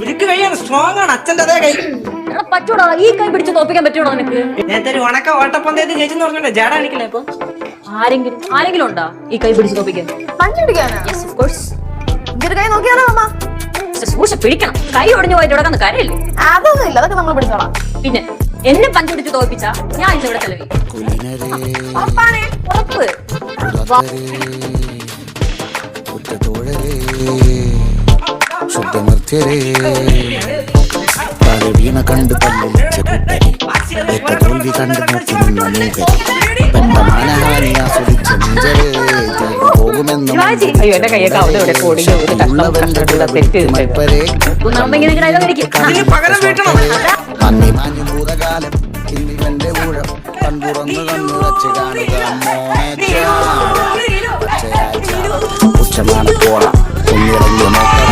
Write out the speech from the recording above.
ഉരുക്ക് കൈയാണ്, സ്ട്രോങ് ആണ്. അച്ഛൻ്റെ അതേ കൈ. പറ്റൂടാ, ഈ കൈ പിടിച്ച് തോപ്പിക്കാൻ പറ്റൂടാ നിനക്ക്? നേരത്തെ ഒരു ഉണക്ക ഓട്ടപ്പന്തയത്തിൽ ചേച്ചി പറഞ്ഞോട്ടെ ജാട കാണിക്കില്ല. ഇപ്പൊ ആരെങ്കിലും ഉണ്ടോ ഈ കൈ പിടിച്ച് തോപ്പിക്കാൻ? കൈ നോക്കിയാലോ അമ്മ? പിടിക്കണം. കൈ ഒടിഞ്ഞു പോയിട്ട് ഇവിടെ കാര്യമില്ലേ? അതൊന്നും ഇല്ല, അതൊക്കെ നമ്മൾ പിടിച്ചോളാം. പിന്നെ എന്നെ പഞ്ച് പിടിച്ച് തോപ്പിച്ചാ ഞാൻ ഇവിടെ ചെലവി. ഉറപ്പ്. വീണ കണ്ട് തല്ലിച്ച കുട്ടരി ഏറ്റ തോൽവി കണ്ട് നോക്കി നിന്ന മൂകരി പെട്ട മാനഹാനി ആസ്വദിച്ച നെഞ്ചരേ പോകുമെന്ന് അന്നി മാഞ്ഞു ഭൂതകാലം ഇന്നിവന്റെ ഊഴം കൺതുറന്ന് കണ്ണുറച്ച് കാണുക ഉച്ചമാണ് പോള ഒന്നിറങ്ങി നോക്കാൻ